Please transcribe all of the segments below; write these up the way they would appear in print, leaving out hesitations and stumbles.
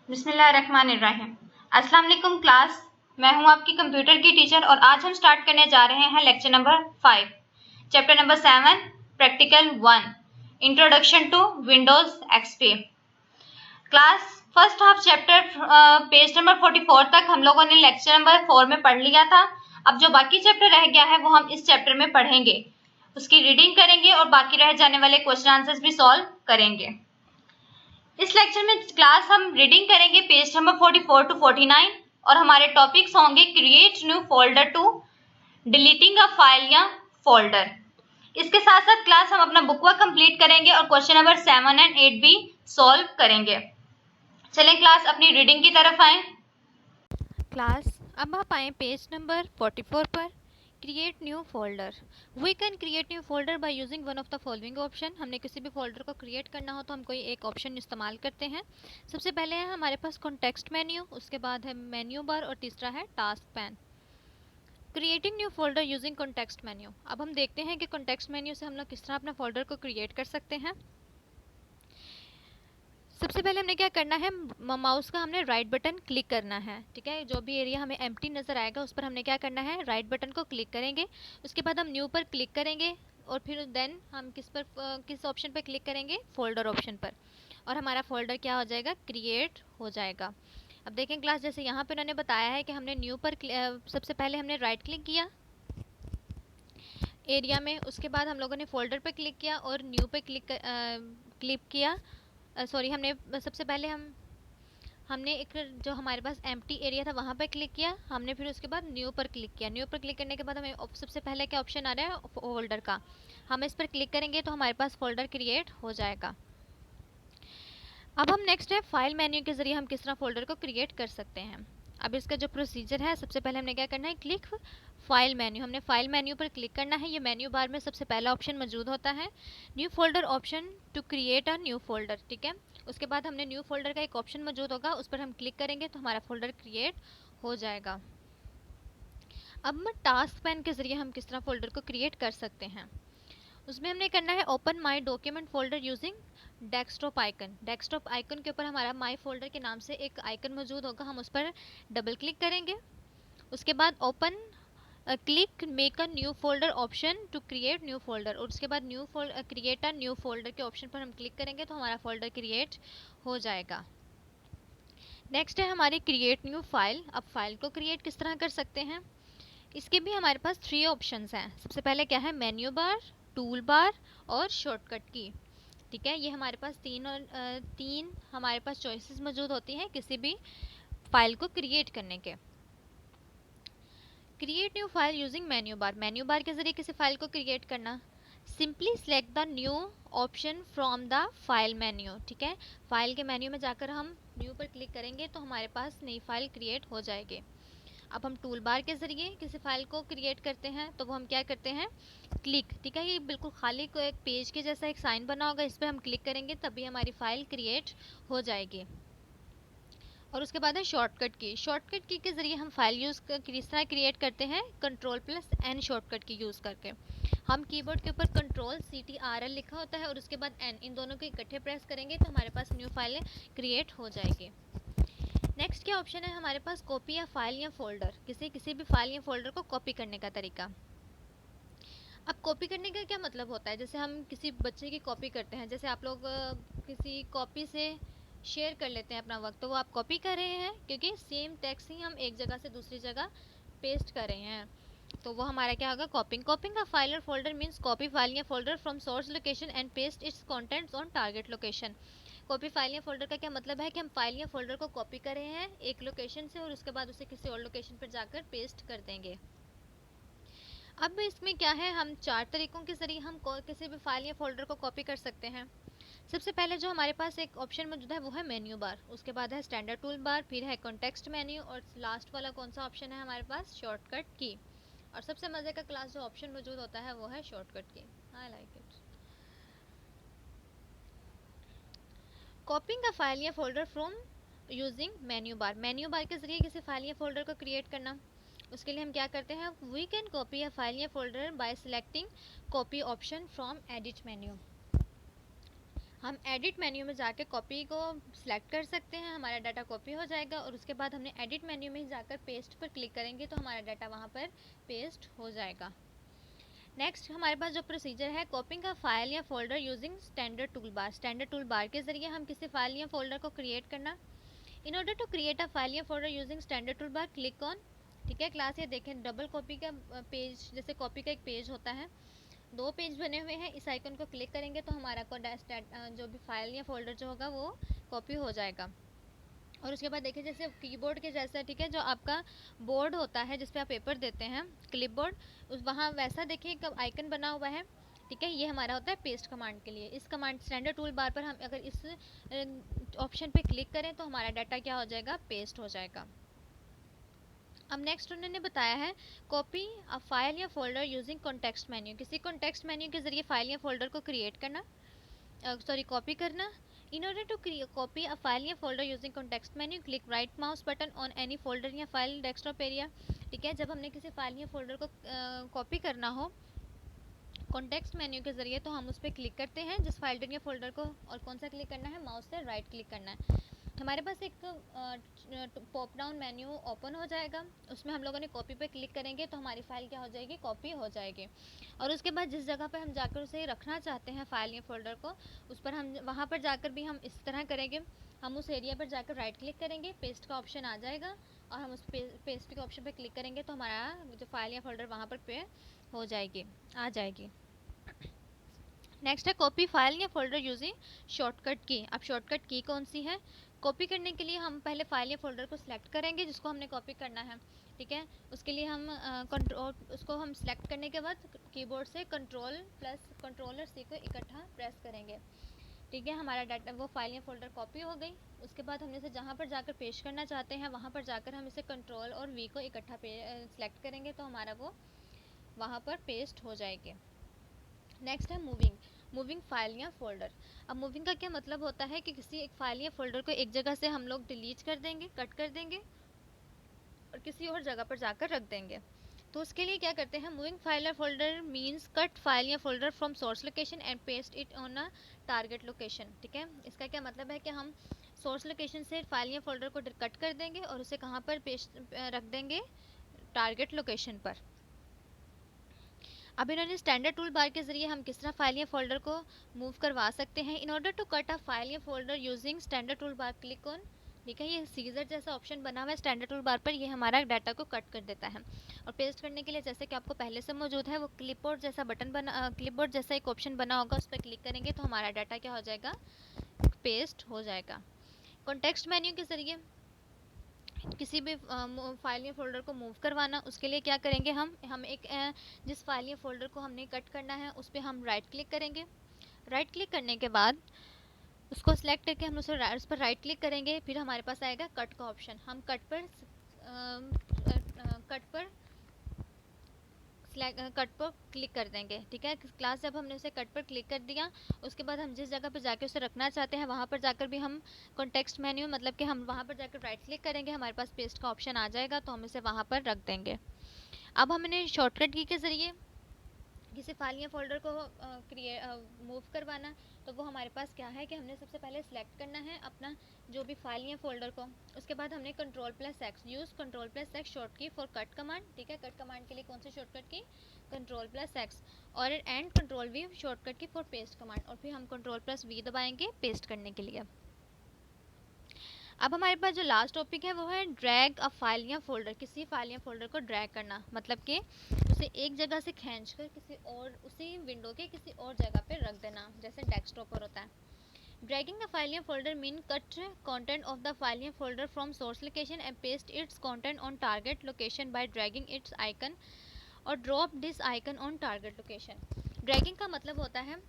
बिस्मिल्लाहिर्रहमानिर्रहीम। अस्सलाम वालेकुम क्लास, मैं हूं आपकी कंप्यूटर की टीचर और आज हम स्टार्ट करने जा रहे हैं lecture number 5, chapter number 7, practical 1, introduction to Windows XP. Class first half chapter page number 44 तक हम लोगों ने लेक्चर नंबर 4 में पढ़ लिया था। अब जो बाकी चैप्टर रह गया है वो हम इस चैप्टर में पढ़ेंगे, उसकी रीडिंग करेंगे और बाकी रह जाने वाले क्वेश्चन आंसर्स भी सॉल्व करेंगे। इस लेक्चर में क्लास हम रीडिंग करेंगे पेज नंबर 44 टू 49 और हमारे टॉपिक्स होंगे create new folder to deleting a file या फोल्डर। इसके साथ साथ क्लास हम अपना बुक वर्क कंप्लीट करेंगे और क्वेश्चन नंबर 7 एंड 8 भी सॉल्व करेंगे। चलें क्लास अपनी रीडिंग की तरफ आए। क्लास अब आप आए पेज नंबर 44 पर। Create new folder. We can create new folder by using one of the following option. हमने किसी भी फोल्डर को क्रिएट करना हो तो हम कोई एक ऑप्शन इस्तेमाल करते हैं। सबसे पहले है हमारे पास कॉन्टेक्स्ट मेन्यू, उसके बाद है मेन्यू बार और तीसरा है task pane. Creating new folder using context menu. अब हम देखते हैं कि कॉन्टेक्स्ट मेन्यू से हम लोग किस तरह अपना फोल्डर को क्रिएट कर सकते हैं। सबसे पहले हमने क्या करना है, माउस का हमने राइट बटन क्लिक करना है। ठीक है, जो भी एरिया हमें एम्प्टी नज़र आएगा उस पर हमने क्या करना है, राइट बटन को क्लिक करेंगे। उसके बाद हम न्यू पर क्लिक करेंगे और फिर देन हम किस ऑप्शन पर क्लिक करेंगे, फोल्डर ऑप्शन पर, और हमारा फोल्डर क्या हो जाएगा, क्रिएट हो जाएगा। अब देखें क्लास, जैसे यहाँ पे उन्होंने बताया है कि हमने न्यू पर सबसे पहले हमने राइट क्लिक किया एरिया में, उसके बाद हम लोगों ने फोल्डर पर क्लिक किया और न्यू पे क्लिक किया। सॉरी, हमने सबसे पहले हमने एक जो हमारे पास एम्प्टी एरिया था वहाँ पर क्लिक किया हमने, फिर उसके बाद न्यू पर क्लिक किया। न्यू पर क्लिक करने के बाद हमें सबसे पहले क्या ऑप्शन आ रहा है, फोल्डर का। हम इस पर क्लिक करेंगे तो हमारे पास फोल्डर क्रिएट हो जाएगा। अब हम नेक्स्ट है फाइल मेन्यू के ज़रिए हम किस तरह फोल्डर को क्रिएट कर सकते हैं। अब इसका जो प्रोसीजर है, सबसे पहले हमने क्या करना है, क्लिक फाइल मेन्यू। हमने फाइल मेन्यू पर क्लिक करना है। ये मेन्यू बार में सबसे पहला ऑप्शन मौजूद होता है, new folder option to create a new folder. ठीक है, उसके बाद हमने न्यू फोल्डर का एक ऑप्शन मौजूद होगा, उस पर हम क्लिक करेंगे तो हमारा फोल्डर क्रिएट हो जाएगा। अब टास्क पैन के ज़रिए हम किस तरह फोल्डर को क्रिएट कर सकते हैं, उसमें हमने करना है open my document folder using desktop icon. Desktop icon के ऊपर हमारा माई फोल्डर के नाम से एक आइकन मौजूद होगा, हम उस पर डबल क्लिक करेंगे। उसके बाद open click make a new folder option to create new folder, और उसके बाद क्रिएट अ न्यू फोल्डर के ऑप्शन पर हम क्लिक करेंगे तो हमारा फोल्डर क्रिएट हो जाएगा। नेक्स्ट है हमारी क्रिएट न्यू फाइल। अब फाइल को क्रिएट किस तरह कर सकते हैं, इसके भी हमारे पास 3 ऑप्शंस हैं। सबसे पहले क्या है, मेन्यू बार, टूल बार और शॉर्टकट की। ठीक है, ये हमारे पास तीन हमारे पास चॉइसेस मौजूद होती हैं किसी भी फाइल को क्रिएट करने के। Create new file using menu बार। मेन्यू बार के जरिए किसी फाइल को क्रिएट करना, simply select the new option from the file menu. ठीक है, फाइल के मेन्यू में जाकर हम न्यू पर क्लिक करेंगे तो हमारे पास नई फाइल क्रिएट हो जाएगी। अब हम टूल बार के ज़रिए किसी फाइल को क्रिएट करते हैं तो वो हम क्या करते हैं, क्लिक। ठीक है, ये बिल्कुल खाली को एक पेज के जैसा एक साइन बना होगा, इस पर हम क्लिक करेंगे तभी हमारी फाइल क्रिएट हो जाएगी। और उसके बाद है शॉर्टकट की। शॉर्टकट की के ज़रिए हम फाइल किस तरह क्रिएट करते हैं, Ctrl+N शॉर्टकट की यूज़ करके। हम कीबोर्ड के ऊपर Ctrl+CTRL लिखा होता है और उसके बाद N, इन दोनों को इकट्ठे प्रेस करेंगे तो हमारे पास न्यू फाइल क्रिएट हो जाएगी। नेक्स्ट क्या ऑप्शन है हमारे पास, कॉपी या फाइल या फोल्डर। किसी भी फाइल या फोल्डर को कॉपी करने का तरीका। अब कॉपी करने का क्या मतलब होता है, जैसे हम किसी बच्चे की कॉपी करते हैं, जैसे आप लोग किसी कॉपी से शेयर कर लेते हैं अपना वर्क, तो वो आप कॉपी कर रहे हैं क्योंकि सेम टेक्स्ट ही हम एक जगह से दूसरी जगह पेस्ट कर रहे हैं, तो वो हमारा क्या होगा, कॉपिंग। कॉपिंग अ फाइल और फोल्डर मीन्स कॉपी फाइल या folder from source location and paste it's contents on target location. Copy file या फोल्डर का क्या मतलब है कि हम फाइल या फोल्डर को कॉपी कर रहे हैं एक लोकेशन से और उसके बाद उसे किसी और लोकेशन पर जाकर पेस्ट कर देंगे। अब इसमें क्या है, हम 4 तरीकों के जरिए हम किसी भी फाइल या फोल्डर को कॉपी कर सकते हैं। सबसे पहले जो हमारे पास एक ऑप्शन मौजूद है वो है मेन्यू बार, उसके बाद है स्टैंडर्ड टूल बार, फिर है कॉन्टेक्स्ट मेन्यू और लास्ट वाला कौन सा ऑप्शन है हमारे पास, शॉर्टकट की। और सबसे मज़े का क्लास जो ऑप्शन मौजूद होता है वो है शॉर्टकट की। I like it. कॉपिंग का फाइल या folder from using menu bar. Menu bar के जरिए किसी फाइल या फोल्डर को क्रिएट करना, उसके लिए हम क्या करते हैं, we can copy a file या folder by selecting copy option from edit menu. हम एडिट मेन्यू में जाके कॉपी को सिलेक्ट कर सकते हैं, हमारा डाटा कॉपी हो जाएगा और उसके बाद हमने एडिट मेन्यू में जाकर पेस्ट पर क्लिक करेंगे तो हमारा डाटा वहाँ पर पेस्ट हो जाएगा। नेक्स्ट हमारे पास जो प्रोसीजर है, कॉपिंग का फाइल या फोल्डर यूजिंग स्टैंडर्ड टूल बार। स्टैंडर्ड टूल बार के जरिए हम किसी फाइल या फोल्डर को क्रिएट करना। In order to create a file या folder using standard tool bar, click on, ठीक है क्लास, ये देखें डबल कॉपी का पेज, जैसे कॉपी का एक पेज होता है, दो पेज बने हुए हैं, इस आइकन को क्लिक करेंगे तो हमारा जो भी फाइल या फोल्डर जो होगा वो कॉपी हो जाएगा। और उसके बाद देखिए जैसे कीबोर्ड के जैसा, ठीक है, जो आपका बोर्ड होता है जिस पे आप पेपर देते हैं, क्लिपबोर्ड, उस वहाँ वैसा देखिए एक आइकन बना हुआ है, ठीक है, ये हमारा होता है पेस्ट कमांड के लिए। इस कमांड स्टैंडर्ड टूल बार पर हम अगर इस ऑप्शन पे क्लिक करें तो हमारा डाटा क्या हो जाएगा, पेस्ट हो जाएगा। अब नेक्स्ट उन्होंने बताया है कॉपी अ फाइल या फोल्डर यूजिंग कॉन्टेक्स्ट मेन्यू। किसी कॉन्टेक्स्ट मेन्यू के जरिए फाइल या फोल्डर को क्रिएट करना, कॉपी करना। In order to copy a file या folder using context menu, click right mouse button on any folder या फाइल डेस्कटॉप एरिया, ठीक है, जब हमने किसी फाइल या फोल्डर को कॉपी करना हो कॉन्टेक्स्ट मेन्यू के जरिए तो हम उस पर क्लिक करते हैं जिस फाइल या फोल्डर को, और कौन सा क्लिक करना है, माउस से राइट क्लिक करना है। हमारे पास एक पॉप डाउन मेन्यू ओपन हो जाएगा, उसमें हम लोगों ने कॉपी पे क्लिक करेंगे तो हमारी फाइल क्या हो जाएगी, कॉपी हो जाएगी। और उसके बाद जिस जगह पे हम जाकर उसे रखना चाहते हैं फाइल या फोल्डर को, उस पर हम वहाँ पर जाकर भी हम इस तरह करेंगे, हम उस एरिया पर जाकर राइट क्लिक करेंगे, पेस्ट का ऑप्शन आ जाएगा और हम उस पेस्ट के ऑप्शन पर क्लिक करेंगे तो हमारा जो फाइल या फोल्डर वहाँ पर पे हो जाएगी, आ जाएगी। नेक्स्ट है कॉपी फाइल या फोल्डर यूजिंग शॉर्टकट की। अब शॉर्टकट की कौन सी है, कॉपी करने के लिए हम पहले फाइल या फोल्डर को सिलेक्ट करेंगे जिसको हमने कॉपी करना है, ठीक है, उसके लिए हम उसको हम सिलेक्ट करने के बाद कीबोर्ड से कंट्रोल प्लस कंट्रोलर सी को इकट्ठा प्रेस करेंगे, ठीक है, हमारा डाटा वो फाइल या फोल्डर कॉपी हो गई। उसके बाद हमने इसे जहाँ पर जाकर पेश करना चाहते हैं वहाँ पर जाकर हम इसे कंट्रोल और वी को इकट्ठा सिलेक्ट करेंगे तो हमारा वो वहाँ पर पेस्ट हो जाएगी। नेक्स्ट है मूविंग फाइल या फोल्डर। अब मूविंग का क्या मतलब होता है कि किसी एक फाइल या फोल्डर को एक जगह से हम लोग डिलीट कर देंगे, कट कर देंगे और किसी और जगह पर जाकर रख देंगे। तो उसके लिए क्या करते हैं, मूविंग फाइल या फोल्डर मींस कट फाइल या folder from source location and paste it on a target location, ठीक है, इसका क्या मतलब है कि हम सोर्स लोकेशन से फाइल या फोल्डर को कट कर देंगे और उसे कहाँ पर पेस्ट रख देंगे, टारगेट लोकेशन पर। अब इन्होंने स्टैंडर्ड टूल बार के जरिए हम किस तरह फाइल या फोल्डर को मूव करवा सकते हैं। In order to cut a file या folder using standard tool bar, click on, ठीक है, ये सीजर जैसा ऑप्शन बना हुआ है स्टैंडर्ड टूल बार पर, ये हमारा डाटा को कट कर देता है। और पेस्ट करने के लिए जैसे कि आपको पहले से मौजूद है वो क्लिपबोर्ड जैसा बटन बना, क्लिपबोर्ड जैसा एक ऑप्शन बना होगा, उस पर क्लिक करेंगे तो हमारा डाटा क्या हो जाएगा, पेस्ट हो जाएगा। कॉन्टेक्स्ट मेन्यू के जरिए किसी भी फाइल या फोल्डर को मूव करवाना, उसके लिए क्या करेंगे, हम एक जिस फाइल या फोल्डर को हमने कट करना है उस पर हम राइट क्लिक करेंगे। राइट क्लिक करने के बाद उसको सिलेक्ट करके हम उस पर राइट क्लिक करेंगे, फिर हमारे पास आएगा कट का ऑप्शन, हम कट पर क्लिक कर देंगे, ठीक है क्लास, जब हमने उसे कट पर क्लिक कर दिया उसके बाद हम जिस जगह पर जाके उसे रखना चाहते हैं वहाँ पर जाकर भी हम कॉन्टेक्स्ट मेन्यू, मतलब कि हम वहाँ पर जाकर राइट क्लिक करेंगे, हमारे पास पेस्ट का ऑप्शन आ जाएगा तो हम इसे वहाँ पर रख देंगे। अब हमने शॉर्टकट की के ज़रिए किसी फाइल या फोल्डर को मूव करवाना, तो वो हमारे पास क्या है कि हमने सबसे पहले सिलेक्ट करना है अपना जो भी फाइल या फोल्डर को, उसके बाद हमने control plus x use control plus x short की फॉर कट कमांड, ठीक है, कट कमांड के लिए कौन सी शॉर्टकट की, कंट्रोल प्लस एक्स, और एंड कंट्रोल वी शॉर्टकट की फॉर पेस्ट कमांड, और फिर हम कंट्रोल प्लस वी दबाएंगे पेस्ट करने के लिए। अब हमारे पास जो लास्ट टॉपिक है वो है ड्रैग अ फाइल या फोल्डर। किसी फाइल या फोल्डर को ड्रैग करना, मतलब कि उसे एक जगह से खींचकर किसी और उसी विंडो के किसी और जगह पे रख देना, जैसे डेस्कटॉप पर होता है। ड्रैगिंग अ फाइल या folder mean cut content of the file या folder from source location and paste its content on target location by dragging its icon और drop this icon on target location. Dragging का मतलब होता है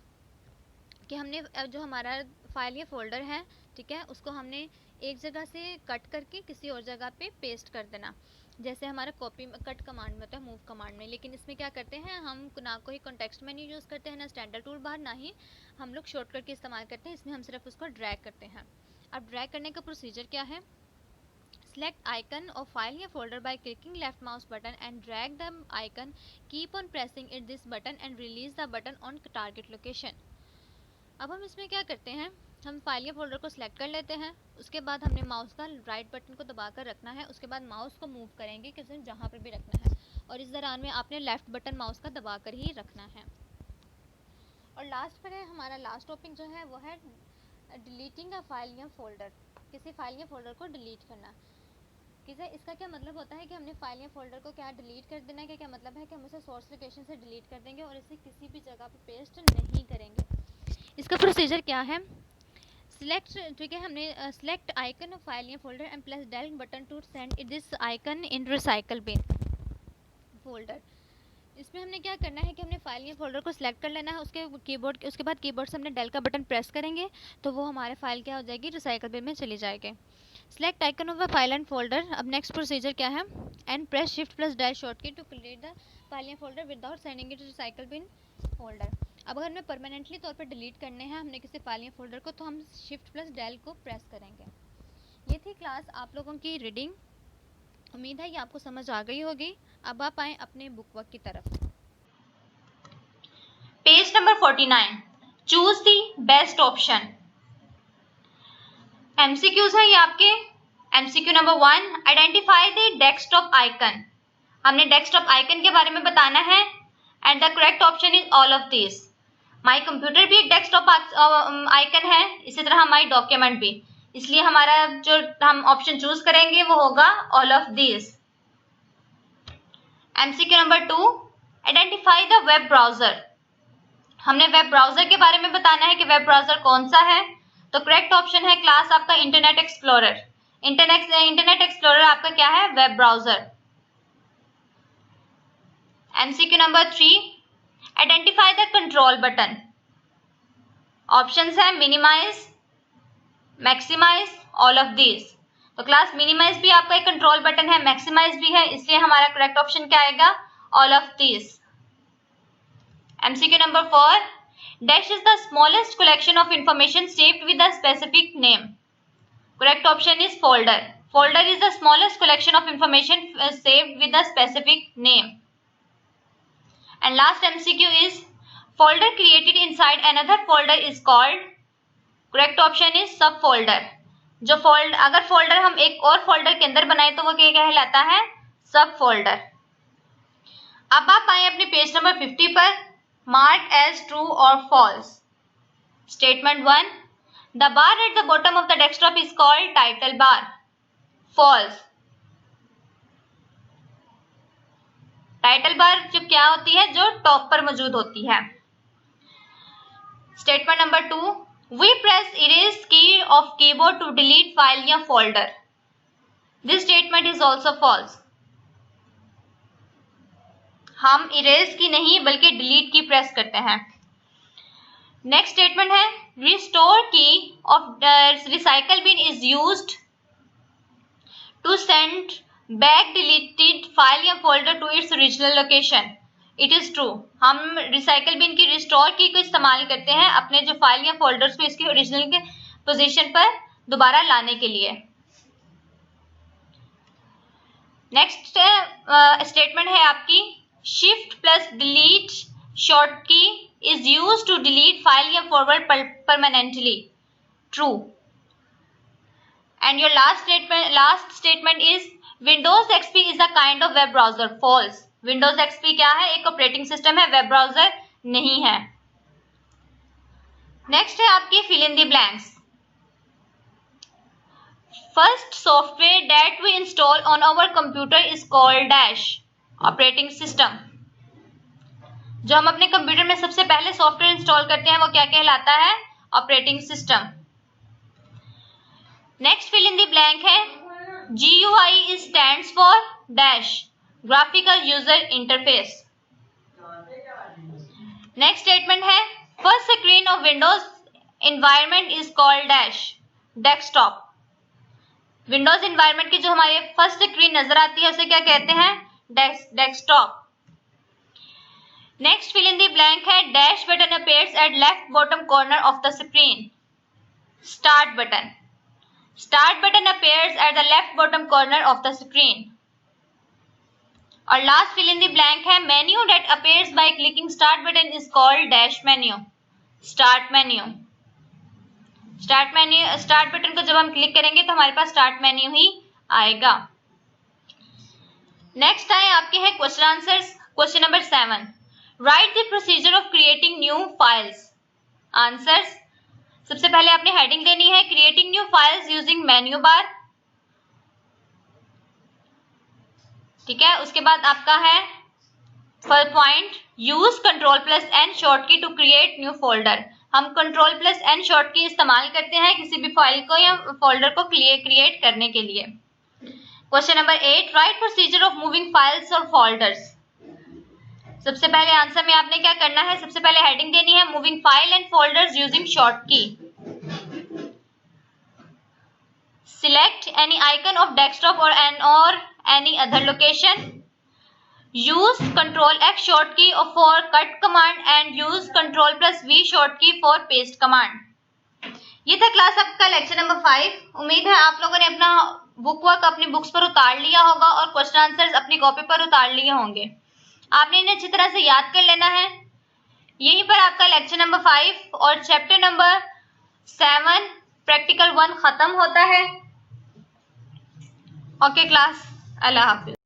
कि हमने जो हमारा फाइल या फोल्डर है, ठीक है, उसको हमने एक जगह से कट करके किसी और जगह पे पेस्ट कर देना, जैसे हमारा कॉपी कट कमांड में होता है, मूव कमांड में। लेकिन इसमें क्या करते हैं, हम ना कोई कॉन्टेक्स्ट मेन्यू यूज़ करते हैं, ना स्टैंडर्ड टूल बार, ना ही हम लोग शॉर्टकट की इस्तेमाल करते हैं, इसमें हम सिर्फ उसको ड्रैग करते हैं। अब ड्रैग करने का प्रोसीजर क्या है, select icon of file या folder by clicking left mouse button and drag the icon, keep on pressing it this button and release the button on target location। अब हम इसमें क्या करते हैं, हम फाइल या फोल्डर को सिलेक्ट कर लेते हैं, उसके बाद हमने माउस का राइट बटन को दबाकर रखना है, उसके बाद माउस को मूव करेंगे किसी जहाँ पर भी रखना है, और इस दौरान में आपने लेफ्ट बटन माउस का दबाकर ही रखना है। और लास्ट पर है हमारा लास्ट टॉपिक जो है वो है डिलीटिंग अ फाइल या फोल्डर, किसी फाइल या फोल्डर को डिलीट करना। इसका क्या मतलब होता है कि हमने फाइल या फोल्डर को क्या डिलीट कर देना है, क्या मतलब है कि हम उसे सोर्स लोकेशन से डिलीट कर देंगे और इसे किसी भी जगह पे पेस्ट नहीं करेंगे। इसका प्रोसीजर क्या है, सिलेक्ट, ठीक है, हमने सिलेक्ट आइकन ऑफ फाइल या folder and press del button to send this icon in recycle bin folder. इसमें हमने क्या करना है कि हमने फाइल या फोल्डर को सिलेक्ट कर लेना है, उसके बाद कीबोर्ड से हमने डेल का बटन प्रेस करेंगे तो वो हमारे फाइल क्या हो जाएगी, रिसाइकल बिन में चली जाएगी। Select icon of a file and folder, अब नेक्स्ट प्रोसीजर क्या है, and press shift plus del shortcut to create the file या folder without sending it to recycle bin folder. अब अगर हमें परमानेंटली तौर पर डिलीट करने हैं हमने किसी फाइल या फोल्डर को, तो हम शिफ्ट प्लस डेल को प्रेस करेंगे। ये थी क्लास आप लोगों की रीडिंग, उम्मीद है ये आपको समझ आ गई होगी। अब आप आए अपने बुक वर्क की तरफ। Page number 49, choose the best option. MCQs है ये आपके। MCQ number 1, identify the desktop icon. हमने डेस्कटॉप आइकन के बारे में बताना है and the correct option is all of this. My computer भी एक डेस्कटॉप आइकन है, इसी तरह माई डॉक्यूमेंट भी, इसलिए हमारा जो हम ऑप्शन चूज करेंगे वो होगा all of this. MCQ number 2, identify the web browser. हमने वेब ब्राउजर के बारे में बताना है कि वेब ब्राउजर कौन सा है, तो करेक्ट ऑप्शन है क्लास आपका इंटरनेट एक्सप्लोरर। इंटरनेट एक्सप्लोरर आपका क्या है, web browser. MCQ number 3, identify the control button. Options है minimise, maximise, all of this. तो क्लास मिनिमाइज भी आपका एक कंट्रोल बटन है, मैक्सिमाइज भी है, इसलिए हमारा करेक्ट ऑप्शन क्या आएगा, all of this. MCQ number 4, dash is the smallest collection of information saved with a specific name. Correct option is folder. Folder is the smallest collection of information saved with a specific name. And last MCQ is folder created inside another folder is called. Correct option is subfolder. जो अगर folder हम एक और folder के अंदर बनाए तो वो क्या कहलाता है, subfolder. अब आप आए अपने पेज नंबर 50 पर। Mark as true or false. Statement 1. The bar at the bottom of the desktop is called title bar. False. Title bar जो क्या होती है, जो टॉप पर मौजूद होती है। Statement number 2. We press erase key of keyboard to delete file या folder. This statement is also false. हम इरेज की नहीं बल्कि डिलीट की प्रेस करते हैं। नेक्स्ट स्टेटमेंट है, restore key of recycle bin is used to send back deleted file या folder to its original location. It is true. हम recycle bin की restore की को इस्तेमाल करते हैं अपने जो फाइल या फोल्डर्स को इसके ओरिजिनल के पोजीशन पर दोबारा लाने के लिए। नेक्स्ट स्टेटमेंट है आपकी, Shift plus delete shortcut is used to delete file या forward permanently. True. And your last statement is Windows XP is a kind of web browser. False. Windows XP क्या है, एक ऑपरेटिंग सिस्टम है, web browser नहीं है। Next है आपकी fill in the blanks. First software that we install on our computer is called dash. Operating system. जो हम अपने कंप्यूटर में सबसे पहले सॉफ्टवेयर इंस्टॉल करते हैं वो क्या कहलाता है, operating system. Next fill in the blank है, GUI stands for dash, graphical user interface. Next statement है, first screen of Windows environment is called dash, desktop. Windows environment की जो हमारी फर्स्ट स्क्रीन नजर आती है उसे क्या कहते हैं, desktop. Next fill in the blank है, dash button appears at left bottom corner of the screen, start button. Start button appears at the left bottom corner of the screen. और last fill in the blank है, menu that appears by clicking start button is called dash menu, start menu. Start button को जब हम click करेंगे तो हमारे पास start menu ही आएगा। Next आए आपके हैं question answers. Question number 7, write the procedure of creating new files. Answers, सबसे पहले आपने हेडिंग देनी है creating new files using menu bar, ठीक है। उसके बाद आपका है first point, use Ctrl+N short key to create new folder. हम Ctrl+N शॉर्टकी इस्तेमाल करते हैं किसी भी फाइल को या फोल्डर को क्रिएट करने के लिए। Question number 8, right procedure of moving files और फोल्डर्स। सबसे पहले आंसर में आपने क्या करना है, सबसे पहले हेडिंग देनी है moving file and folders using short key. Select any icon of desktop और any other location. Use Ctrl+X short key for cut command and use Ctrl+V short key for paste command. ये था क्लास आपका लेक्चर नंबर 5। उम्मीद है आप लोगों ने अपना बुक वर्क अपनी बुक्स पर उतार लिया होगा और क्वेश्चन आंसर्स अपनी कॉपी पर उतार लिए होंगे। आपने इन्हें अच्छी तरह से याद कर लेना है। यहीं पर आपका लेक्चर नंबर 5 और चैप्टर नंबर 7 प्रैक्टिकल 1 खत्म होता है। ओके क्लास, अल्लाह हाफिज।